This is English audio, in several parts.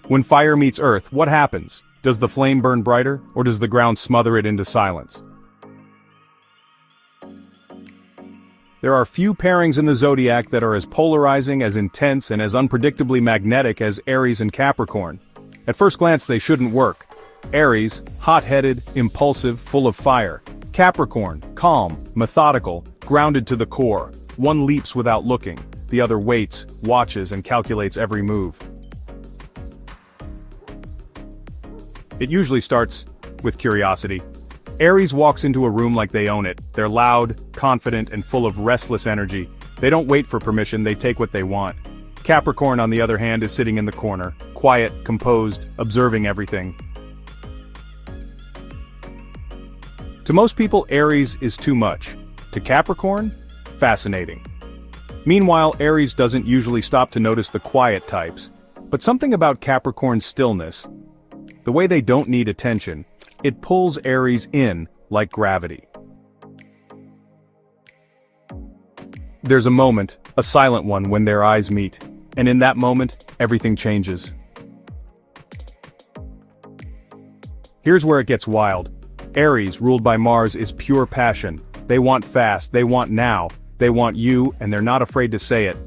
When fire meets earth, what happens? Does the flame burn brighter, or does the ground smother it into silence? There are few pairings in the zodiac that are as polarizing, as intense, and as unpredictably magnetic as Aries and Capricorn. At first glance, they shouldn't work. Aries, hot-headed, impulsive, full of fire. Capricorn, calm, methodical, grounded to the core. One leaps without looking, the other waits, watches, and calculates every move. It usually starts with curiosity. Aries walks into a room like they own it. They're loud, confident, and full of restless energy. They don't wait for permission, they take what they want. Capricorn, on the other hand, is sitting in the corner, quiet, composed, observing everything. To most people, Aries is too much. To Capricorn, fascinating. Meanwhile, Aries doesn't usually stop to notice the quiet types. But something about Capricorn's stillness, the way they don't need attention, it pulls Aries in like gravity. There's a moment, a silent one, when their eyes meet. And in that moment, everything changes. Here's where it gets wild. Aries, ruled by Mars, is pure passion. They want fast, they want now, they want you, and they're not afraid to say it.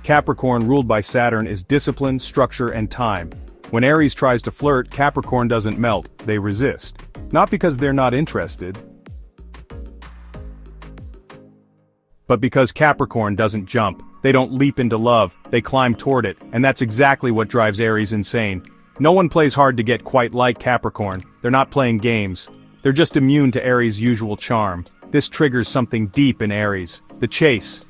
Capricorn, ruled by Saturn, is discipline, structure, and time. When Aries tries to flirt, Capricorn doesn't melt, they resist. Not because they're not interested, but because Capricorn doesn't jump. They don't leap into love, they climb toward it, and that's exactly what drives Aries insane. No one plays hard to get quite like Capricorn. They're not playing games. They're just immune to Aries' usual charm. This triggers something deep in Aries, the chase.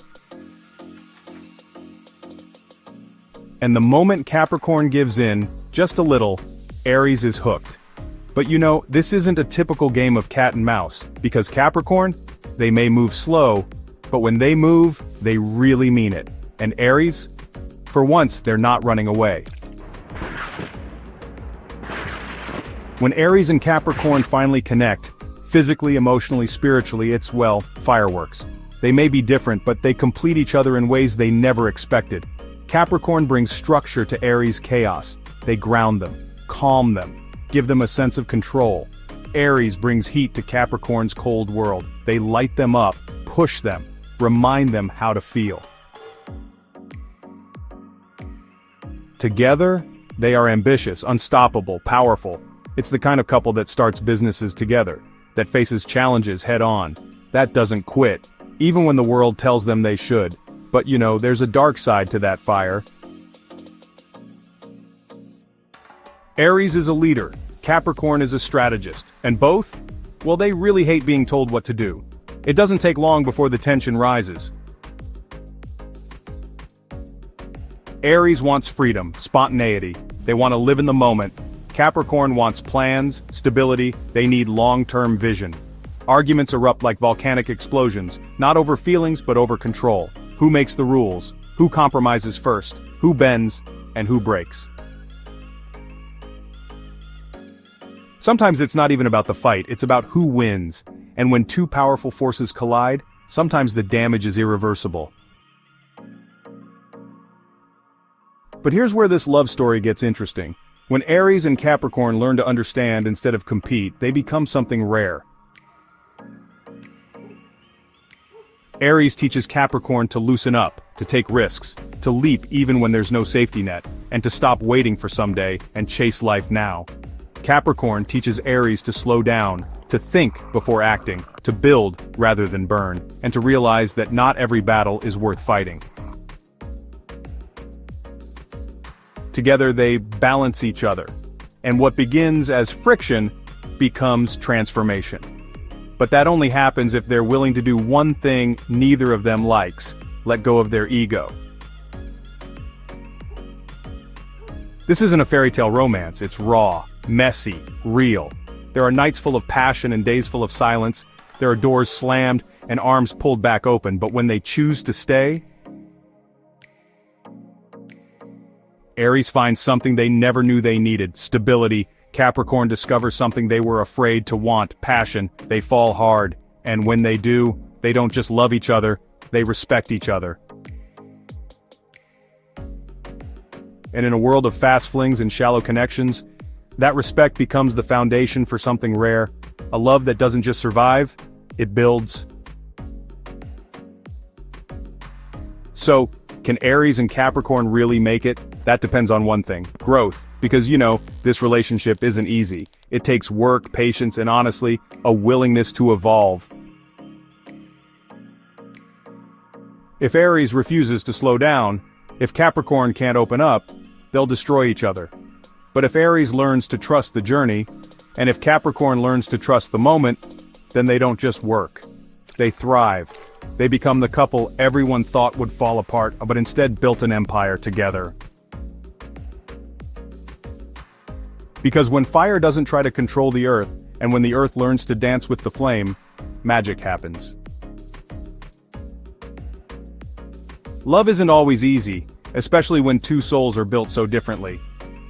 And the moment Capricorn gives in, just a little, Aries is hooked. But you know, this isn't a typical game of cat and mouse, because Capricorn, they may move slow, but when they move, they really mean it. And Aries? For once, they're not running away. When Aries and Capricorn finally connect, physically, emotionally, spiritually, it's, well, fireworks. They may be different, but they complete each other in ways they never expected. Capricorn brings structure to Aries' chaos. They ground them, calm them, give them a sense of control. Aries brings heat to Capricorn's cold world. They light them up, push them, remind them how to feel. Together, they are ambitious, unstoppable, powerful. It's the kind of couple that starts businesses together, that faces challenges head-on, that doesn't quit, even when the world tells them they should. But you know, there's a dark side to that fire. Aries is a leader, Capricorn is a strategist, and both? Well, they really hate being told what to do. It doesn't take long before the tension rises. Aries wants freedom, spontaneity. They want to live in the moment. Capricorn wants plans, stability, they need long-term vision. Arguments erupt like volcanic explosions, not over feelings but over control. Who makes the rules? Who compromises first? Who bends? And who breaks? Sometimes it's not even about the fight, it's about who wins. And when two powerful forces collide, sometimes the damage is irreversible. But here's where this love story gets interesting. When Aries and Capricorn learn to understand instead of compete, they become something rare. Aries teaches Capricorn to loosen up, to take risks, to leap even when there's no safety net, and to stop waiting for someday and chase life now. Capricorn teaches Aries to slow down, to think before acting, to build rather than burn, and to realize that not every battle is worth fighting. Together they balance each other, and what begins as friction becomes transformation. But that only happens if they're willing to do one thing neither of them likes: let go of their ego. This isn't a fairy tale romance, it's raw, messy, real. There are nights full of passion and days full of silence. There are doors slammed and arms pulled back open, but when they choose to stay, Aries finds something they never knew they needed: stability. Capricorn discovers something they were afraid to want: passion. They fall hard, and when they do, they don't just love each other, they respect each other. And in a world of fast flings and shallow connections, that respect becomes the foundation for something rare, a love that doesn't just survive, it builds. So, can Aries and Capricorn really make it? That depends on one thing: growth. Because this relationship isn't easy. It takes work, patience, and honestly, a willingness to evolve. If Aries refuses to slow down, if Capricorn can't open up, they'll destroy each other. But if Aries learns to trust the journey, and if Capricorn learns to trust the moment, then they don't just work. They thrive. They become the couple everyone thought would fall apart, but instead built an empire together. Because when fire doesn't try to control the earth, and when the earth learns to dance with the flame, magic happens. Love isn't always easy, especially when two souls are built so differently.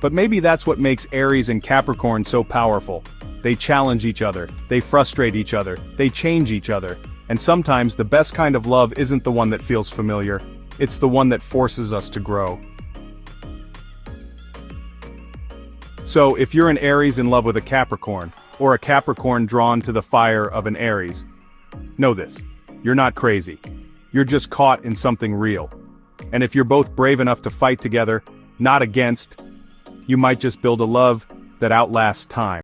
But maybe that's what makes Aries and Capricorn so powerful. They challenge each other, they frustrate each other, they change each other. And sometimes the best kind of love isn't the one that feels familiar, it's the one that forces us to grow. So, if you're an Aries in love with a Capricorn, or a Capricorn drawn to the fire of an Aries, know this: you're not crazy. You're just caught in something real. And if you're both brave enough to fight together, not against, you might just build a love that outlasts time.